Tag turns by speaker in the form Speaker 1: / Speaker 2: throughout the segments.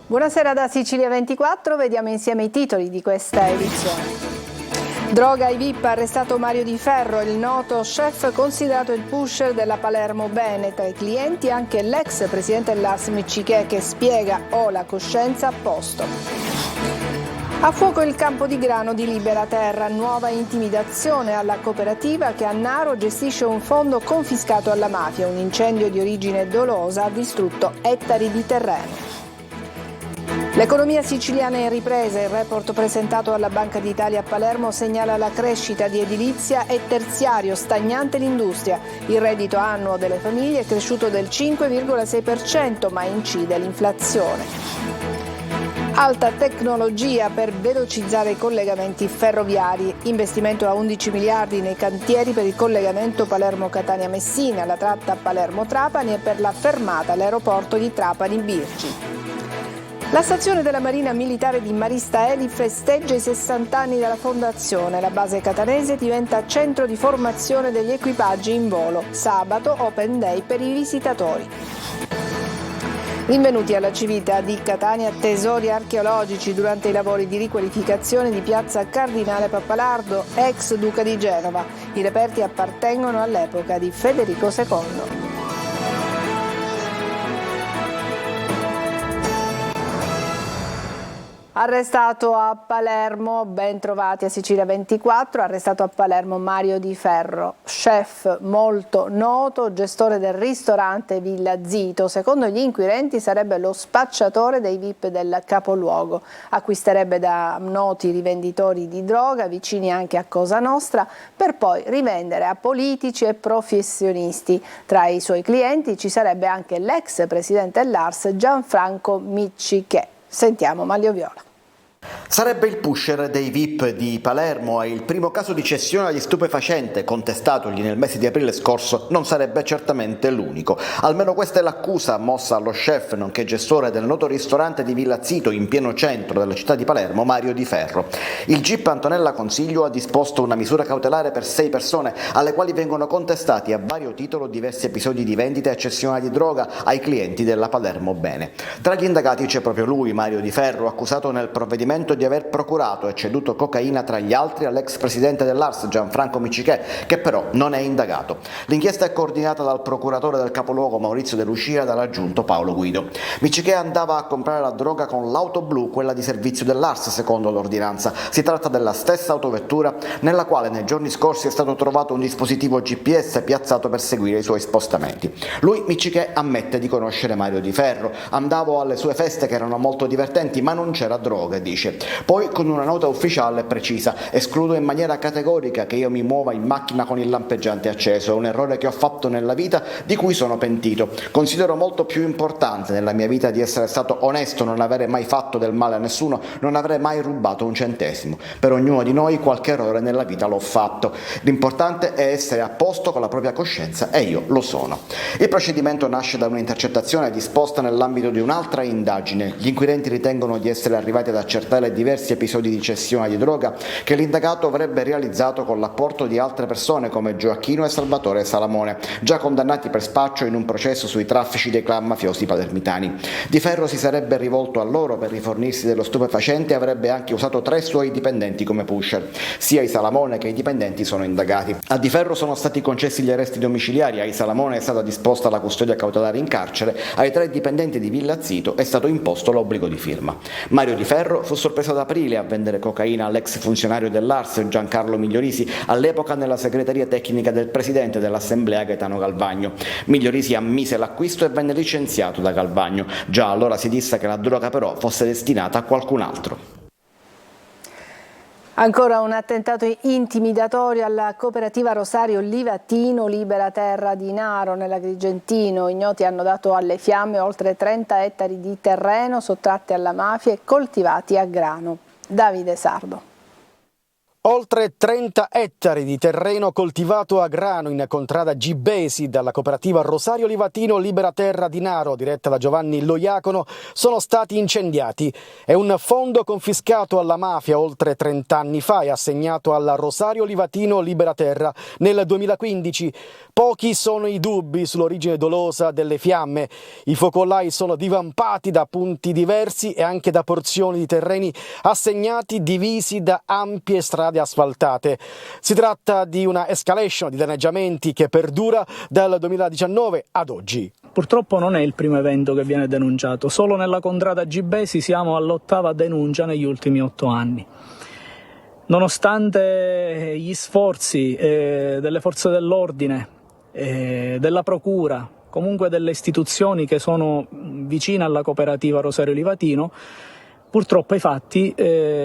Speaker 1: Buonasera da Sicilia 24, vediamo insieme i titoli di questa edizione. Droga ai VIP, arrestato Mario Di Ferro, il noto chef considerato il pusher della Palermo Bene. Tra i clienti anche l'ex presidente dell'ARS Miccichè che spiega ho la coscienza a posto. A fuoco il campo di grano di Libera Terra, nuova intimidazione alla cooperativa che a Naro gestisce un fondo confiscato alla mafia. Un incendio di origine dolosa ha distrutto ettari di terreno. L'economia siciliana è in ripresa. Il report presentato alla Banca d'Italia a Palermo segnala la crescita di edilizia e terziario, stagnante l'industria. Il reddito annuo delle famiglie è cresciuto del 5,6%, ma incide l'inflazione. Alta tecnologia per velocizzare i collegamenti ferroviari. Investimento a 11 miliardi nei cantieri per il collegamento Palermo-Catania-Messina, la tratta Palermo-Trapani e per la fermata all'aeroporto di Trapani-Birgi. La stazione della Marina Militare di Marista Eli festeggia i 60 anni dalla fondazione. La base catanese diventa centro di formazione degli equipaggi in volo. Sabato Open Day per i visitatori. Rinvenuti alla Civita di Catania tesori archeologici durante i lavori di riqualificazione di piazza Cardinale Pappalardo, ex Duca di Genova. I reperti appartengono all'epoca di Federico II. Arrestato a Palermo, ben trovati a Sicilia 24, arrestato a Palermo Mario Di Ferro, chef molto noto, gestore del ristorante Villa Zito. Secondo gli inquirenti sarebbe lo spacciatore dei VIP del capoluogo. Acquisterebbe da noti rivenditori di droga, vicini anche a Cosa Nostra, per poi rivendere a politici e professionisti. Tra i suoi clienti ci sarebbe anche l'ex presidente dell'ARS Gianfranco Miccichè. Sentiamo Maglio Viola.
Speaker 2: Sarebbe il pusher dei VIP di Palermo e il primo caso di cessione agli stupefacente contestatogli nel mese di aprile scorso non sarebbe certamente l'unico. Almeno questa è l'accusa mossa allo chef nonché gestore del noto ristorante di Villa Zito in pieno centro della città di Palermo, Mario Di Ferro. Il GIP Antonella Consiglio ha disposto una misura cautelare per 6 persone alle quali vengono contestati a vario titolo diversi episodi di vendita e cessione di droga ai clienti della Palermo Bene. Tra gli indagati c'è proprio lui, Mario Di Ferro, accusato nel provvedimento di aver procurato e ceduto cocaina tra gli altri all'ex presidente dell'ARS Gianfranco Miccichè, che però non è indagato. L'inchiesta è coordinata dal procuratore del capoluogo Maurizio De Lucia e dall'aggiunto Paolo Guido. Miccichè andava a comprare la droga con l'auto blu, quella di servizio dell'ARS secondo l'ordinanza. Si tratta della stessa autovettura nella quale nei giorni scorsi è stato trovato un dispositivo GPS piazzato per seguire i suoi spostamenti. Lui, Miccichè, ammette di conoscere Mario Di Ferro. Andavo alle sue feste che erano molto divertenti, ma non c'era droga, dice. Poi con una nota ufficiale precisa: escludo in maniera categorica che io mi muova in macchina con il lampeggiante acceso, è un errore che ho fatto nella vita di cui sono pentito. Considero molto più importante nella mia vita di essere stato onesto, non avere mai fatto del male a nessuno, non avrei mai rubato un centesimo. Per ognuno di noi qualche errore nella vita l'ho fatto. L'importante è essere a posto con la propria coscienza e io lo sono. Il procedimento nasce da un'intercettazione disposta nell'ambito di un'altra indagine. Gli inquirenti ritengono di essere arrivati ad accertare diversi episodi di cessione di droga che l'indagato avrebbe realizzato con l'apporto di altre persone come Gioacchino e Salvatore Salamone, già condannati per spaccio in un processo sui traffici dei clan mafiosi palermitani. Di Ferro si sarebbe rivolto a loro per rifornirsi dello stupefacente e avrebbe anche usato 3 suoi dipendenti come pusher. Sia i Salamone che i dipendenti sono indagati. A Di Ferro sono stati concessi gli arresti domiciliari, ai Salamone è stata disposta la custodia cautelare in carcere, ai 3 dipendenti di Villa Zito è stato imposto l'obbligo di firma. Mario Di Ferro fu sorpreso ad aprile a vendere cocaina all'ex funzionario dell'ARS Giancarlo Migliorisi, all'epoca nella segreteria tecnica del presidente dell'Assemblea Gaetano Galvagno. Migliorisi ammise l'acquisto e venne licenziato da Galvagno. Già allora si disse che la droga però fosse destinata a qualcun altro.
Speaker 1: Ancora un attentato intimidatorio alla cooperativa Rosario Livatino Libera Terra di Naro nell'Agrigentino. Ignoti hanno dato alle fiamme oltre 30 ettari di terreno sottratti alla mafia e coltivati a grano. Davide Sardo.
Speaker 3: Oltre 30 ettari di terreno coltivato a grano in contrada Gibesi dalla cooperativa Rosario Livatino Libera Terra di Naro, diretta da Giovanni Loiacono, sono stati incendiati. È un fondo confiscato alla mafia oltre 30 anni fa e assegnato alla Rosario Livatino Libera Terra nel 2015. Pochi sono i dubbi sull'origine dolosa delle fiamme. I focolai sono divampati da punti diversi e anche da porzioni di terreni assegnati divisi da ampie strade asfaltate. Si tratta di una escalation di danneggiamenti che perdura dal 2019 ad oggi.
Speaker 4: Purtroppo non è il primo evento che viene denunciato, solo nella contrada Gibesi siamo all'8ª denuncia negli ultimi 8 anni. Nonostante gli sforzi delle forze dell'ordine, della procura, comunque delle istituzioni che sono vicine alla cooperativa Rosario Livatino, purtroppo i fatti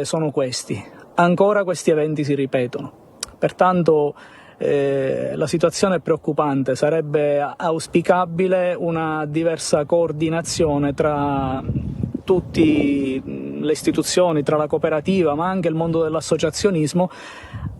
Speaker 4: sono questi. Ancora questi eventi si ripetono, pertanto la situazione è preoccupante, sarebbe auspicabile una diversa coordinazione tra tutte le istituzioni, tra la cooperativa ma anche il mondo dell'associazionismo,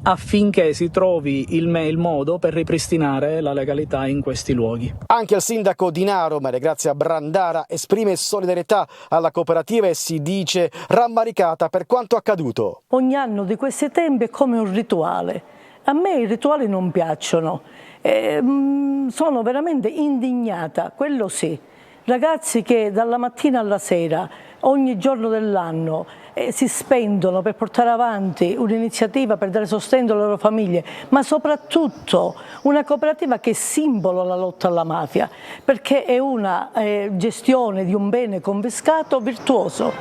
Speaker 4: affinché si trovi il modo per ripristinare la legalità in questi luoghi.
Speaker 3: Anche il sindaco di Naro, Maria Grazia Brandara, esprime solidarietà alla cooperativa e si dice rammaricata per quanto accaduto.
Speaker 5: Ogni anno di questi tempi è come un rituale. A me i rituali non piacciono, sono veramente indignata, quello sì. Ragazzi che dalla mattina alla sera, ogni giorno dell'anno, si spendono per portare avanti un'iniziativa per dare sostegno alle loro famiglie, ma soprattutto una cooperativa che è simbolo della lotta alla mafia, perché è una gestione di un bene confiscato virtuoso.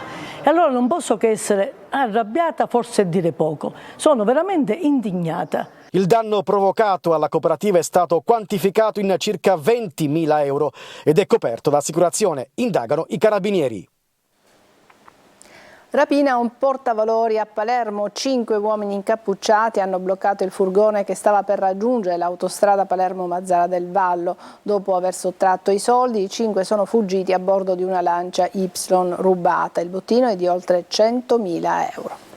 Speaker 5: E allora non posso che essere arrabbiata, forse dire poco, sono veramente indignata.
Speaker 3: Il danno provocato alla cooperativa è stato quantificato in circa 20.000 euro ed è coperto da assicurazione. Indagano i carabinieri.
Speaker 1: Rapina a un portavalori a Palermo, 5 uomini incappucciati hanno bloccato il furgone che stava per raggiungere l'autostrada Palermo-Mazzara del Vallo. Dopo aver sottratto i soldi, i 5 sono fuggiti a bordo di una Lancia Y rubata. Il bottino è di oltre 100.000 euro.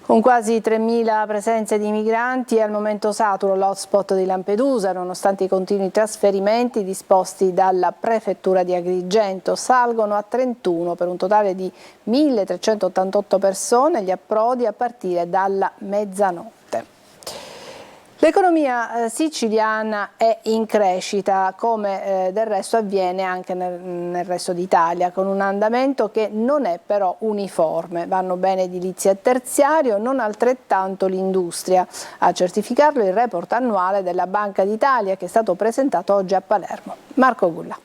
Speaker 1: Con quasi 3.000 presenze di migranti è al momento saturo l'hotspot di Lampedusa, nonostante i continui trasferimenti disposti dalla prefettura di Agrigento. Salgono a 31 per un totale di 1.388 persone gli approdi a partire dalla mezzanotte. L'economia siciliana è in crescita, come del resto avviene anche nel resto d'Italia, con un andamento che non è però uniforme. Vanno bene edilizia e terziario, non altrettanto l'industria. A certificarlo il report annuale della Banca d'Italia che è stato presentato oggi a Palermo. Marco Gulla.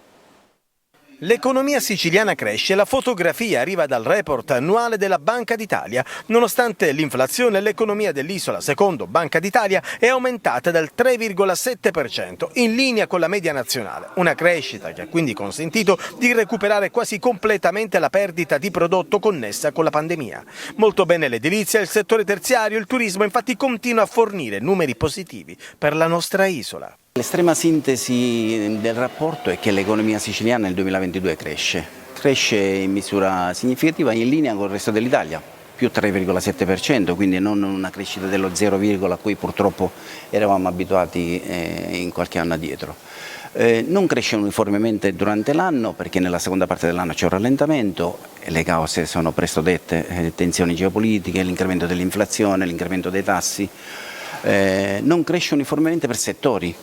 Speaker 6: L'economia siciliana cresce, la fotografia arriva dal report annuale della Banca d'Italia. Nonostante l'inflazione, l'economia dell'isola, secondo Banca d'Italia, è aumentata del 3,7%, in linea con la media nazionale. Una crescita che ha quindi consentito di recuperare quasi completamente la perdita di prodotto connessa con la pandemia. Molto bene l'edilizia, il settore terziario, il turismo infatti continua a fornire numeri positivi per la nostra isola.
Speaker 7: L'estrema sintesi del rapporto è che l'economia siciliana nel 2022 cresce in misura significativa in linea con il resto dell'Italia, più 3,7%, quindi non una crescita dello 0, a cui purtroppo eravamo abituati in qualche anno addietro. Non cresce uniformemente durante l'anno perché nella seconda parte dell'anno c'è un rallentamento, le cause sono presto dette, tensioni geopolitiche, l'incremento dell'inflazione, l'incremento dei tassi. Non cresce uniformemente per settori,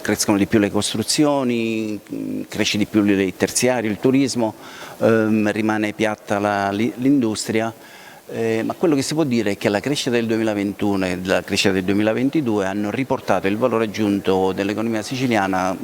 Speaker 7: crescono di più le costruzioni, cresce di più il terziario, il turismo, rimane piatta l'industria, ma quello che si può dire è che la crescita del 2021 e la crescita del 2022 hanno riportato il valore aggiunto dell'economia siciliana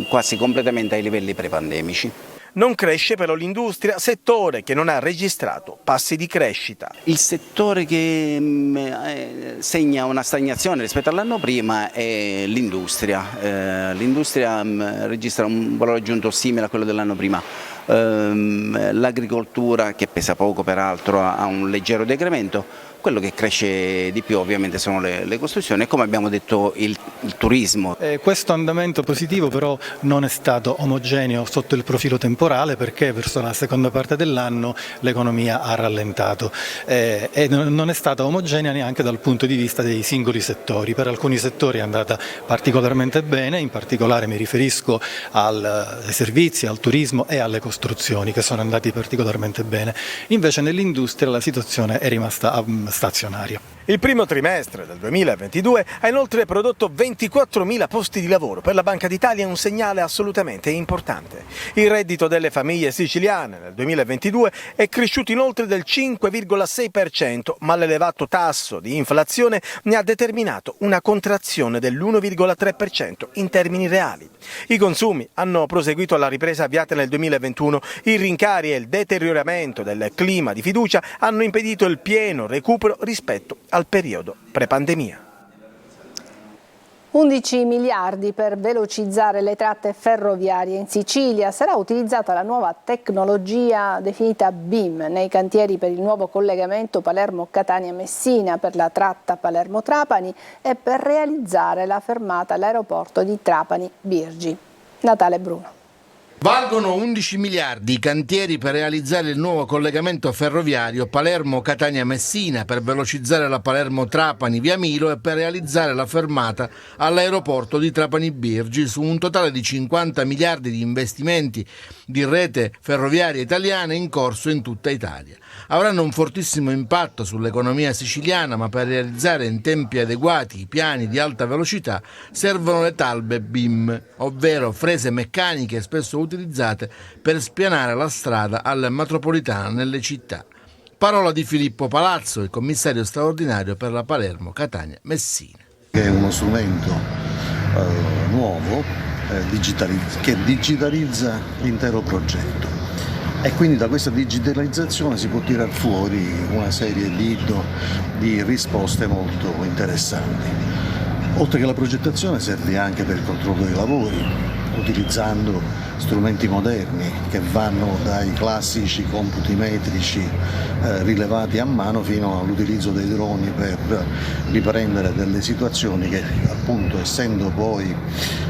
Speaker 7: quasi completamente ai livelli prepandemici.
Speaker 6: Non cresce però l'industria, settore che non ha registrato passi di crescita.
Speaker 7: Il settore che segna una stagnazione rispetto all'anno prima è l'industria. L'industria registra un valore aggiunto simile a quello dell'anno prima. L'agricoltura, che pesa poco peraltro, ha un leggero decremento. Quello che cresce di più ovviamente sono le costruzioni e, come abbiamo detto, il turismo.
Speaker 8: Questo andamento positivo però non è stato omogeneo sotto il profilo temporale, perché verso la seconda parte dell'anno l'economia ha rallentato e non è stata omogenea neanche dal punto di vista dei singoli settori. Per alcuni settori è andata particolarmente bene, in particolare mi riferisco ai servizi, al turismo e alle costruzioni, che sono andati particolarmente bene. Invece nell'industria la situazione è rimasta stazionaria.
Speaker 6: Il primo trimestre del 2022 ha inoltre prodotto 24.000 posti di lavoro. Per la Banca d'Italia è un segnale assolutamente importante. Il reddito delle famiglie siciliane nel 2022 è cresciuto inoltre del 5,6%, ma l'elevato tasso di inflazione ne ha determinato una contrazione dell'1,3% in termini reali. I consumi hanno proseguito la ripresa avviata nel 2021. I rincari e il deterioramento del clima di fiducia hanno impedito il pieno recupero rispetto al periodo pre-pandemia.
Speaker 1: 11 miliardi per velocizzare le tratte ferroviarie in Sicilia. Sarà utilizzata la nuova tecnologia definita BIM nei cantieri per il nuovo collegamento Palermo-Catania-Messina, per la tratta Palermo-Trapani e per realizzare la fermata all'aeroporto di Trapani-Birgi. Natale Bruno.
Speaker 9: Valgono 11 miliardi i cantieri per realizzare il nuovo collegamento ferroviario Palermo-Catania-Messina, per velocizzare la Palermo-Trapani via Milo e per realizzare la fermata all'aeroporto di Trapani Birgi, su un totale di 50 miliardi di investimenti di rete ferroviaria italiana in corso in tutta Italia. Avranno un fortissimo impatto sull'economia siciliana, ma per realizzare in tempi adeguati i piani di alta velocità servono le talbe BIM, ovvero frese meccaniche spesso utilizzate per spianare la strada alla metropolitana nelle città. Parola di Filippo Palazzo, il commissario straordinario per la Palermo-Catania-Messina.
Speaker 10: È uno strumento nuovo che digitalizza l'intero progetto, e quindi da questa digitalizzazione si può tirar fuori una serie di risposte molto interessanti. Oltre che la progettazione serve anche per il controllo dei lavori, utilizzando strumenti moderni che vanno dai classici computi metrici rilevati a mano fino all'utilizzo dei droni per riprendere delle situazioni che, appunto, essendo poi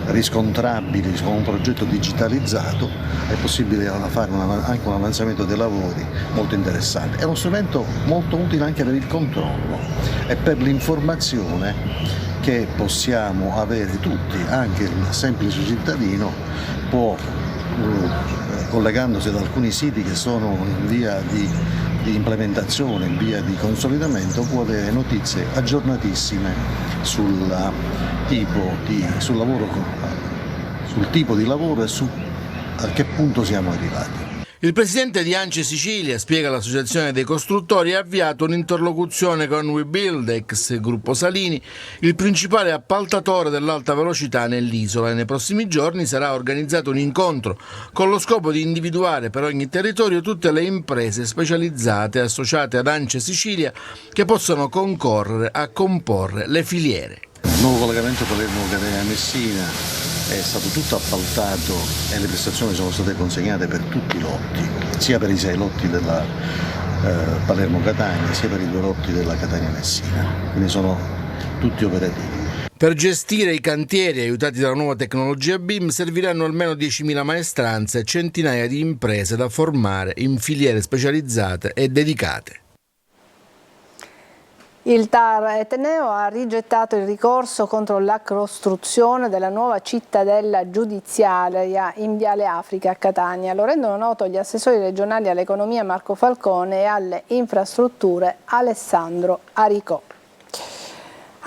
Speaker 10: riscontrabili con un progetto digitalizzato, è possibile fare anche un avanzamento dei lavori molto interessante. È uno strumento molto utile anche per il controllo e per l'informazione che possiamo avere tutti, anche il semplice cittadino può, collegandosi ad alcuni siti che sono in via di implementazione, in via di consolidamento, può avere notizie aggiornatissime sul tipo di lavoro e a che punto siamo arrivati.
Speaker 9: Il presidente di ANCE Sicilia, spiega l'associazione dei costruttori, ha avviato un'interlocuzione con WeBuild, ex Gruppo Salini, il principale appaltatore dell'alta velocità nell'isola, e nei prossimi giorni sarà organizzato un incontro con lo scopo di individuare per ogni territorio tutte le imprese specializzate associate ad ANCE Sicilia che possono concorrere a comporre le filiere.
Speaker 10: Il nuovo collegamento Palermo-Catania-Messina è stato tutto appaltato e le prestazioni sono state consegnate per tutti i lotti, sia per i 6 lotti della Palermo-Catania, sia per i 2 lotti della Catania-Messina, quindi sono tutti operativi.
Speaker 9: Per gestire i cantieri aiutati dalla nuova tecnologia BIM serviranno almeno 10.000 maestranze e centinaia di imprese da formare in filiere specializzate e dedicate.
Speaker 1: Il TAR Etneo ha rigettato il ricorso contro la costruzione della nuova cittadella giudiziaria in Viale Africa a Catania. Lo rendono noto gli assessori regionali all'economia Marco Falcone e alle infrastrutture Alessandro Aricò.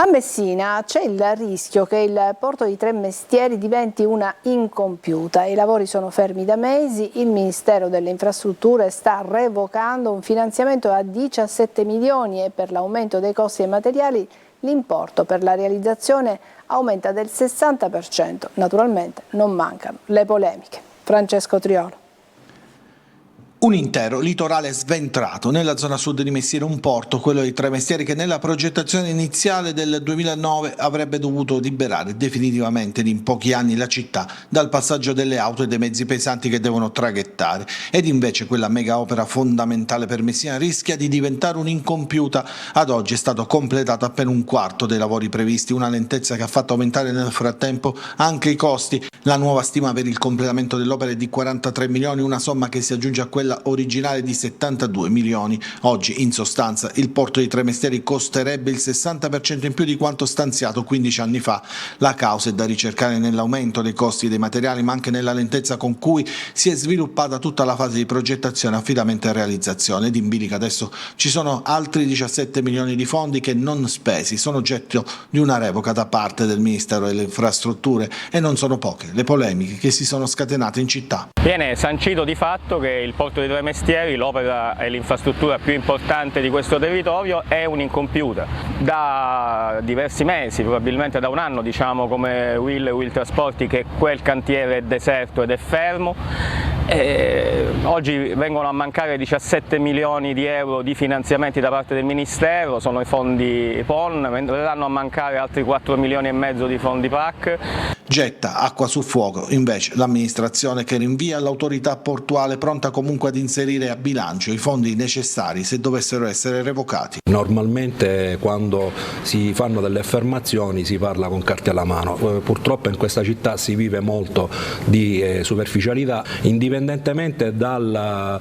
Speaker 1: A Messina c'è il rischio che il porto di Tremestieri diventi una incompiuta. I lavori sono fermi da mesi, il Ministero delle Infrastrutture sta revocando un finanziamento a 17 milioni e per l'aumento dei costi dei materiali l'importo per la realizzazione aumenta del 60%. Naturalmente non mancano le polemiche. Francesco Triolo.
Speaker 11: Un intero litorale sventrato. Nella zona sud di Messina un porto, quello dei Tre Mestieri, che nella progettazione iniziale del 2009 avrebbe dovuto liberare definitivamente in pochi anni la città dal passaggio delle auto e dei mezzi pesanti che devono traghettare. Ed invece quella mega opera fondamentale per Messina rischia di diventare un'incompiuta. Ad oggi è stato completato appena un quarto dei lavori previsti, una lentezza che ha fatto aumentare nel frattempo anche i costi. La nuova stima per il completamento dell'opera è di 43 milioni, una somma che si aggiunge a quella originale di 72 milioni. Oggi, in sostanza, il porto dei Tre Mestieri costerebbe il 60% in più di quanto stanziato 15 anni fa. La causa è da ricercare nell'aumento dei costi dei materiali, ma anche nella lentezza con cui si è sviluppata tutta la fase di progettazione, affidamento e realizzazione. Ed in bilica adesso ci sono altri 17 milioni di fondi che non spesi, sono oggetto di una revoca da parte del Ministero delle Infrastrutture, e non sono poche le polemiche che si sono scatenate in città.
Speaker 12: Viene sancito di fatto che il porto dei Tre Mestieri, l'opera e l'infrastruttura più importante di questo territorio, è un'incompiuta. Da diversi mesi, probabilmente da un anno, diciamo, come Will Trasporti, che quel cantiere è deserto ed è fermo. Oggi vengono a mancare 17 milioni di euro di finanziamenti da parte del Ministero, sono i fondi PON, verranno a mancare altri 4 milioni e mezzo di fondi PAC.
Speaker 11: Getta acqua sul fuoco invece l'amministrazione, che rinvia all'autorità portuale, pronta comunque ad inserire a bilancio i fondi necessari se dovessero essere revocati.
Speaker 13: Normalmente quando si fanno delle affermazioni si parla con carte alla mano, purtroppo in questa città si vive molto di superficialità, indipendentemente dal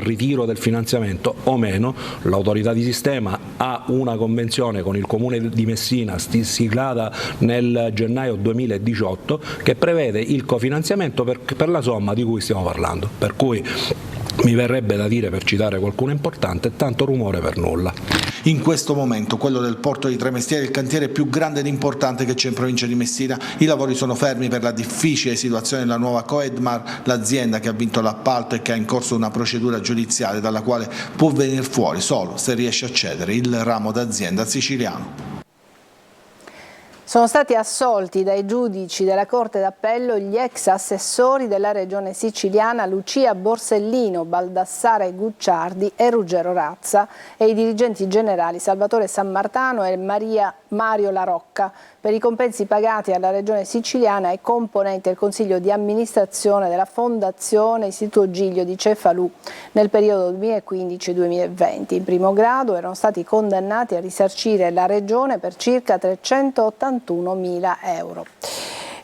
Speaker 13: ritiro del finanziamento o meno. L'autorità di sistema ha una convenzione con il Comune di Messina siglata nel gennaio 2018 che prevede il cofinanziamento per la somma di cui stiamo parlando, per cui mi verrebbe da dire, per citare qualcuno importante, tanto rumore per nulla.
Speaker 11: In questo momento quello del porto dei Tre Mestieri è il cantiere più grande ed importante che c'è in provincia di Messina. I lavori sono fermi per la difficile situazione della nuova Coedmar, l'azienda che ha vinto l'appalto e che ha in corso una procedura giudiziaria dalla quale può venire fuori solo se riesce a cedere il ramo d'azienda siciliano.
Speaker 1: Sono stati assolti dai giudici della Corte d'Appello gli ex assessori della Regione siciliana Lucia Borsellino, Baldassare Gucciardi e Ruggero Razza e i dirigenti generali Salvatore Sammartano e Mario La Rocca per i compensi pagati alla Regione siciliana ai componenti del Consiglio di amministrazione della Fondazione Istituto Giglio di Cefalù nel periodo 2015-2020. In primo grado erano stati condannati a risarcire la Regione per circa 381.000 euro.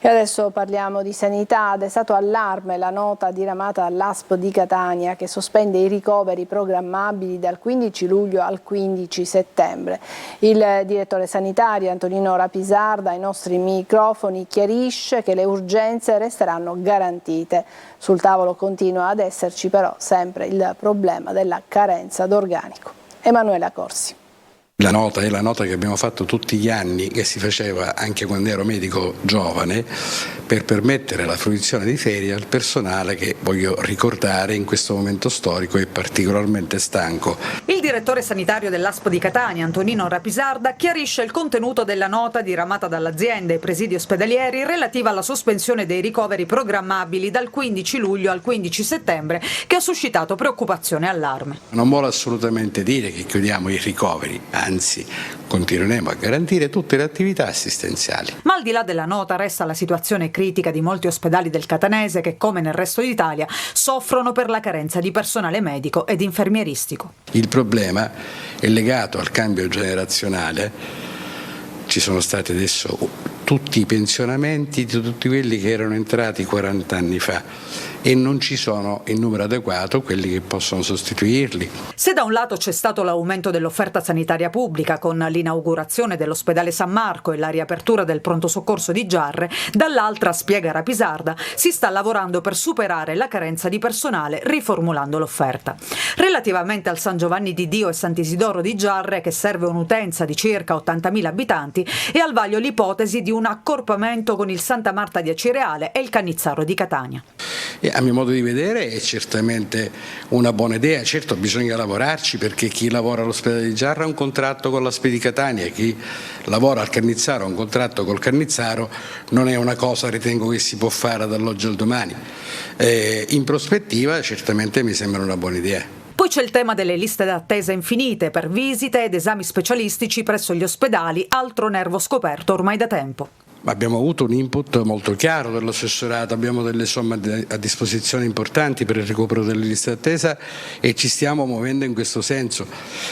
Speaker 1: E adesso parliamo di sanità. Ha destato allarme la nota diramata dall'ASP di Catania che sospende i ricoveri programmabili dal 15 luglio al 15 settembre. Il direttore sanitario Antonino Rapisarda ai nostri microfoni chiarisce che le urgenze resteranno garantite. Sul tavolo continua ad esserci però sempre il problema della carenza d'organico. Emanuela Corsi.
Speaker 14: La nota è la nota che abbiamo fatto tutti gli anni, che si faceva anche quando ero medico giovane, per permettere la fruizione di ferie al personale che, voglio ricordare, in questo momento storico è particolarmente stanco.
Speaker 15: Il direttore sanitario dell'ASP di Catania, Antonino Rapisarda, chiarisce il contenuto della nota diramata dall'azienda e i presidi ospedalieri relativa alla sospensione dei ricoveri programmabili dal 15 luglio al 15 settembre, che ha suscitato preoccupazione e allarme.
Speaker 14: Non vuole assolutamente dire che chiudiamo i ricoveri, anzi continueremo a garantire tutte le attività assistenziali.
Speaker 15: Ma al di là della nota resta la situazione critica di molti ospedali del Catanese che, come nel resto d'Italia, soffrono per la carenza di personale medico ed infermieristico.
Speaker 14: Il problema è legato al cambio generazionale. Ci sono stati adesso tutti i pensionamenti di tutti quelli che erano entrati 40 anni fa e non ci sono in numero adeguato quelli che possono sostituirli.
Speaker 15: Se da un lato c'è stato l'aumento dell'offerta sanitaria pubblica con l'inaugurazione dell'ospedale San Marco e la riapertura del pronto soccorso di Giarre, dall'altra, spiega Rapisarda, si sta lavorando per superare la carenza di personale riformulando l'offerta. Relativamente al San Giovanni di Dio e Sant'Isidoro di Giarre, che serve un'utenza di circa 80.000 abitanti, è al vaglio l'ipotesi di un accorpamento con il Santa Marta di Acireale e il Cannizzaro di Catania.
Speaker 14: E A mio modo di vedere è certamente una buona idea, certo bisogna lavorarci, perché chi lavora all'ospedale di Giarra ha un contratto con la Spedi Catania, chi lavora al Cannizzaro ha un contratto col Cannizzaro, non è una cosa, ritengo, che si può fare dall'oggi al domani. In prospettiva certamente mi sembra una buona idea.
Speaker 15: Poi c'è il tema delle liste d'attesa infinite per visite ed esami specialistici presso gli ospedali, altro nervo scoperto ormai da tempo.
Speaker 14: Abbiamo avuto un input molto chiaro dall'assessorato, abbiamo delle somme a disposizione importanti per il recupero delle liste d'attesa e ci stiamo muovendo in questo senso.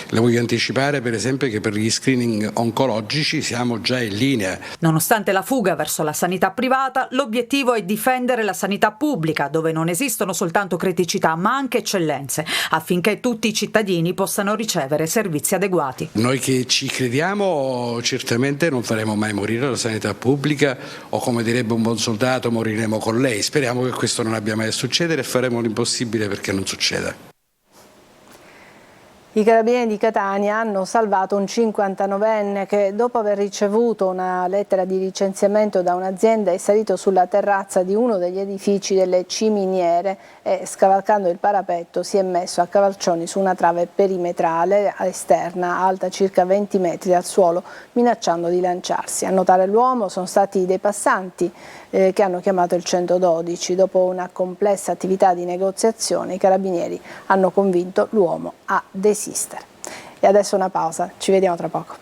Speaker 14: Le voglio anticipare per esempio che per gli screening oncologici siamo già in linea.
Speaker 15: Nonostante la fuga verso la sanità privata, l'obiettivo è difendere la sanità pubblica, dove non esistono soltanto criticità ma anche eccellenze, affinché tutti i cittadini possano ricevere servizi adeguati.
Speaker 14: Noi che ci crediamo certamente non faremo mai morire la sanità pubblica, o come direbbe un buon soldato moriremo con lei. Speriamo che questo non abbia mai a succedere e faremo l'impossibile perché non succeda.
Speaker 1: I carabinieri di Catania hanno salvato un 59enne che, dopo aver ricevuto una lettera di licenziamento da un'azienda, è salito sulla terrazza di uno degli edifici delle ciminiere e, scavalcando il parapetto, si è messo a cavalcioni su una trave perimetrale esterna alta circa 20 metri dal suolo, minacciando di lanciarsi. A notare l'uomo sono stati dei passanti che hanno chiamato il 112. Dopo una complessa attività di negoziazione, i carabinieri hanno convinto l'uomo a desistere. E adesso una pausa, ci vediamo tra poco.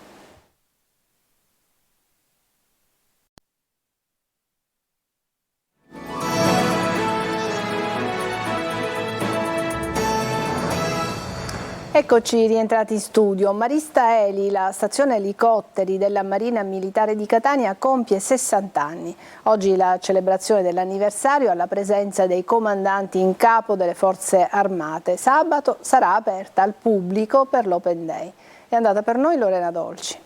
Speaker 1: Eccoci rientrati in studio. Marista Eli, la stazione elicotteri della Marina Militare di Catania, compie 60 anni. Oggi la celebrazione dell'anniversario alla presenza dei comandanti in capo delle forze armate. Sabato sarà aperta al pubblico per l'Open Day. È andata per noi Lorena Dolci.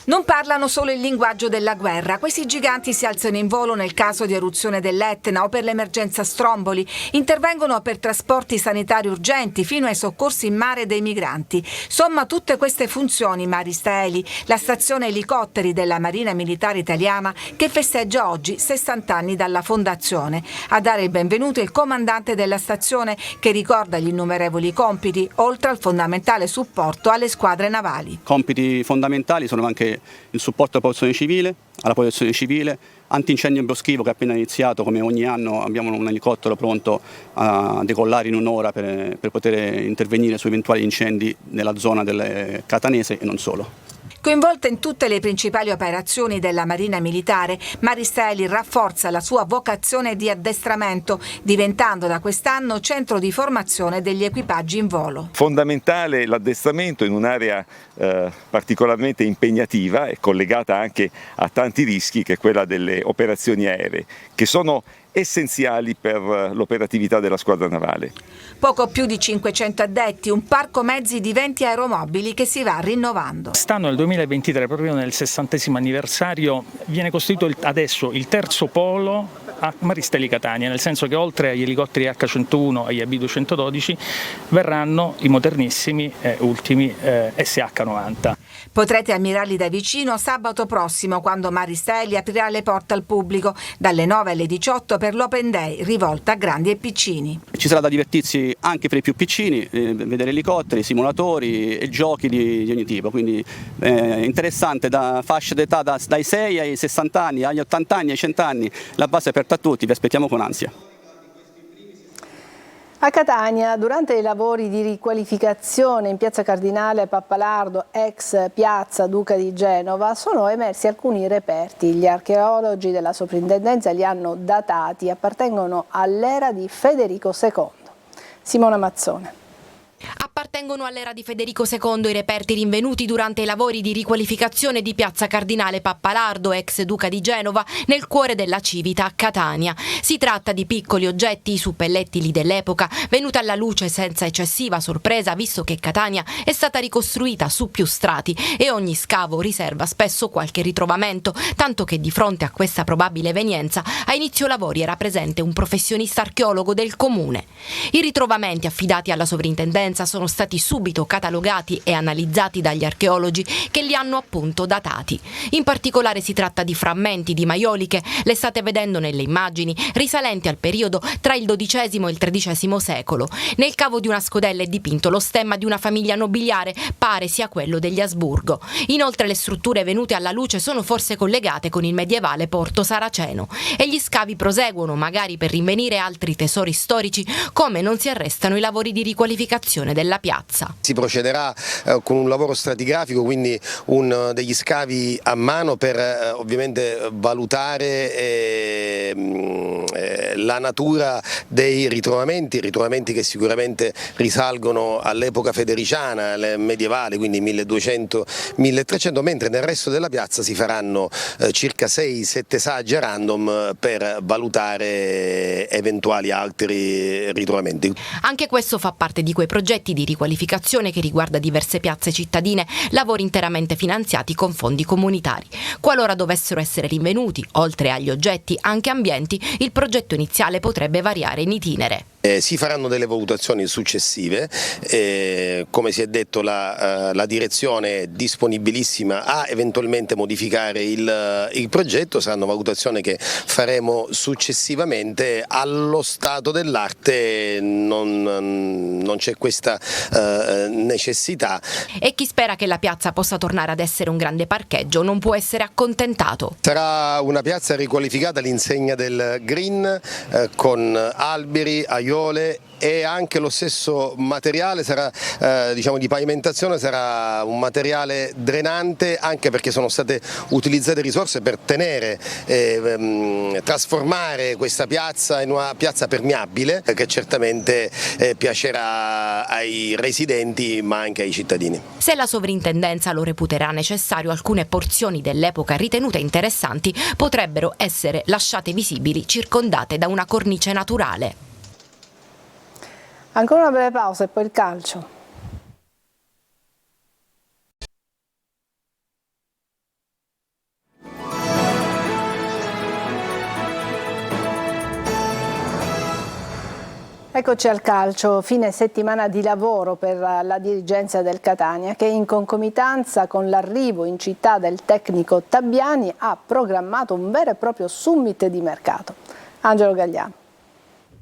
Speaker 16: Non parlano solo il linguaggio della guerra. Questi giganti si alzano in volo nel caso di eruzione dell'Etna o per l'emergenza Stromboli. Intervengono per trasporti sanitari urgenti fino ai soccorsi in mare dei migranti. Somma tutte queste funzioni Marista Eli, la stazione elicotteri della Marina Militare Italiana, che festeggia oggi 60 anni dalla fondazione. A dare il benvenuto il comandante della stazione, che ricorda gli innumerevoli compiti, oltre al fondamentale supporto alle squadre navali.
Speaker 17: Compiti fondamentali sono anche il supporto alla protezione civile, antincendio boschivo che è appena iniziato. Come ogni anno abbiamo un elicottero pronto a decollare in un'ora per poter intervenire su eventuali incendi nella zona del catanese e non solo.
Speaker 16: Coinvolta in tutte le principali operazioni della Marina Militare, Marista Eli rafforza la sua vocazione di addestramento, diventando da quest'anno centro di formazione degli equipaggi in volo.
Speaker 18: Fondamentale l'addestramento in un'area particolarmente impegnativa e collegata anche a tanti rischi, che è quella delle operazioni aeree, che sono essenziali per l'operatività della squadra navale.
Speaker 16: Poco più di 500 addetti, un parco mezzi di 20 aeromobili che si va rinnovando.
Speaker 4: Quest'anno, nel 2023, proprio nel 60° anniversario, viene costituito adesso il terzo polo a Marista Eli Catania, nel senso che oltre agli elicotteri H101 e agli AB212 verranno i modernissimi ultimi SH90.
Speaker 16: Potrete ammirarli da vicino sabato prossimo, quando Marista Eli aprirà le porte al pubblico dalle 9 alle 18 per l'Open Day, rivolta a grandi e piccini.
Speaker 17: Ci sarà da divertirsi anche per i più piccini, vedere elicotteri, simulatori e giochi di ogni tipo, quindi interessante, da fasce d'età dai 6 ai 60 anni, agli 80 anni, ai 100 anni, la base è aperta a tutti, vi aspettiamo con ansia.
Speaker 1: A Catania, durante i lavori di riqualificazione in piazza Cardinale Pappalardo, ex piazza Duca di Genova, sono emersi alcuni reperti. Gli archeologi della soprintendenza li hanno datati, appartengono all'era di Federico II. Simona Mazzone.
Speaker 19: Appartengono all'era di Federico II i reperti rinvenuti durante i lavori di riqualificazione di piazza Cardinale Pappalardo, ex Duca di Genova, nel cuore della Civita a Catania. Si tratta di piccoli oggetti suppellettili dell'epoca, venuti alla luce senza eccessiva sorpresa, visto che Catania è stata ricostruita su più strati e ogni scavo riserva spesso qualche ritrovamento, tanto che di fronte a questa probabile evenienza a inizio lavori era presente un professionista archeologo del comune. I ritrovamenti affidati alla sovrintendenza sono stati stati subito catalogati e analizzati dagli archeologi che li hanno appunto datati. In particolare si tratta di frammenti di maioliche, le state vedendo nelle immagini, risalenti al periodo tra il XII e il XIII secolo. Nel cavo di una scodella è dipinto lo stemma di una famiglia nobiliare, pare sia quello degli Asburgo. Inoltre le strutture venute alla luce sono forse collegate con il medievale porto saraceno e gli scavi proseguono, magari per rinvenire altri tesori storici, come non si arrestano i lavori di riqualificazione della piazza.
Speaker 20: Si procederà con un lavoro stratigrafico, quindi degli scavi a mano per ovviamente valutare la natura dei ritrovamenti che sicuramente risalgono all'epoca federiciana, medievale, quindi 1200-1300, mentre nel resto della piazza si faranno circa 6-7 saggi a random per valutare eventuali altri ritrovamenti.
Speaker 19: Anche questo fa parte di quei progetti di riqualificazione che riguarda diverse piazze cittadine, lavori interamente finanziati con fondi comunitari. Qualora dovessero essere rinvenuti, oltre agli oggetti, anche ambienti, il progetto iniziale potrebbe variare in itinere.
Speaker 20: Si faranno delle valutazioni successive, come si è detto la direzione è disponibilissima a eventualmente modificare il progetto, saranno valutazioni che faremo successivamente. Allo stato dell'arte non c'è questa necessità.
Speaker 19: E chi spera che la piazza possa tornare ad essere un grande parcheggio non può essere accontentato.
Speaker 20: Sarà una piazza riqualificata all'insegna del green, con alberi, aiuole, e anche lo stesso materiale sarà, di pavimentazione, sarà un materiale drenante, anche perché sono state utilizzate risorse per trasformare questa piazza in una piazza permeabile che certamente piacerà ai residenti ma anche ai cittadini.
Speaker 19: Se la sovrintendenza lo reputerà necessario, alcune porzioni dell'epoca ritenute interessanti potrebbero essere lasciate visibili, circondate da una cornice naturale.
Speaker 1: Ancora una breve pausa e poi il calcio. Eccoci al calcio, fine settimana di lavoro per la dirigenza del Catania che in concomitanza con l'arrivo in città del tecnico Tabbiani ha programmato un vero e proprio summit di mercato. Angelo Gagliano.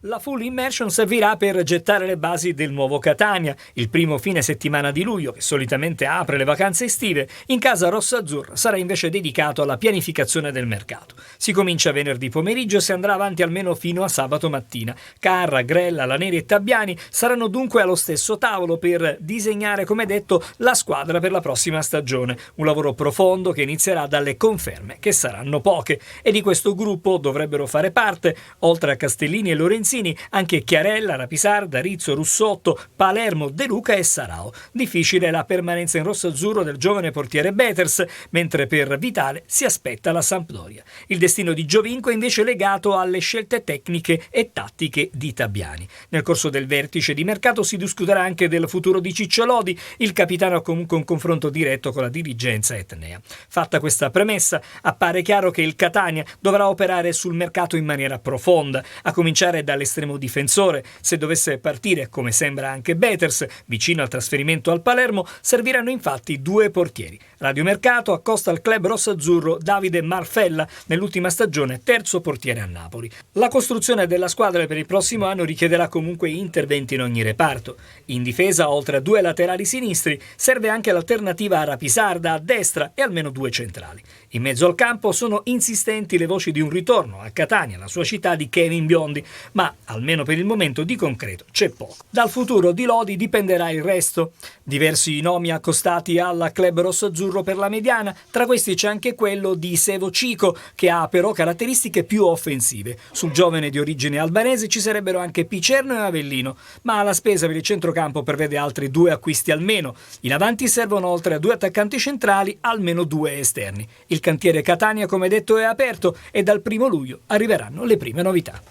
Speaker 21: La full immersion servirà per gettare le basi del nuovo Catania, il primo fine settimana di luglio, che solitamente apre le vacanze estive. In casa rossazzurra sarà invece dedicato alla pianificazione del mercato. Si comincia venerdì pomeriggio e si andrà avanti almeno fino a sabato mattina. Carra, Grella, Laneri e Tabbiani saranno dunque allo stesso tavolo per disegnare, come detto, la squadra per la prossima stagione. Un lavoro profondo che inizierà dalle conferme, che saranno poche, e di questo gruppo dovrebbero fare parte, oltre a Castellini e Lorenzini, anche Chiarella, Rapisarda, Rizzo, Russotto, Palermo, De Luca e Sarao. Difficile la permanenza in rosso-azzurro del giovane portiere Beters, mentre per Vitale si aspetta la Sampdoria. Il destino di Giovinco è invece legato alle scelte tecniche e tattiche di Tabbiani. Nel corso del vertice di mercato si discuterà anche del futuro di Ciccio Lodi. Il capitano ha comunque un confronto diretto con la dirigenza etnea. Fatta questa premessa, appare chiaro che il Catania dovrà operare sul mercato in maniera profonda, a cominciare dall'estremo difensore. Se dovesse partire, come sembra anche Beters, vicino al trasferimento al Palermo, serviranno infatti due portieri. Radiomercato accosta al club rossazzurro Davide Marfella, nell'ultima stagione terzo portiere a Napoli. La costruzione della squadra per il prossimo anno richiederà comunque interventi in ogni reparto. In difesa, oltre a due laterali sinistri, serve anche l'alternativa a Rapisarda a destra e almeno due centrali. In mezzo al campo sono insistenti le voci di un ritorno a Catania, la sua città, di Kevin Biondi, ma almeno per il momento di concreto c'è poco. Dal futuro di Lodi dipenderà il resto. Diversi nomi accostati alla club rossazzurro per la mediana, tra questi c'è anche quello di Sevo Cico, che ha però caratteristiche più offensive. Sul giovane di origine albanese ci sarebbero anche Picerno e Avellino, ma la spesa per il centrocampo prevede altri due acquisti almeno. In avanti servono, oltre a due attaccanti centrali, almeno due esterni. Il cantiere Catania, come detto, è aperto e dal 1 luglio arriveranno le prime novità.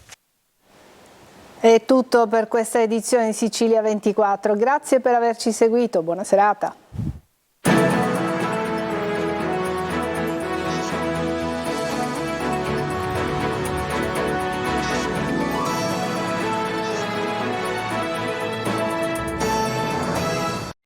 Speaker 1: È tutto per questa edizione di Sicilia 24. Grazie per averci seguito. Buona serata.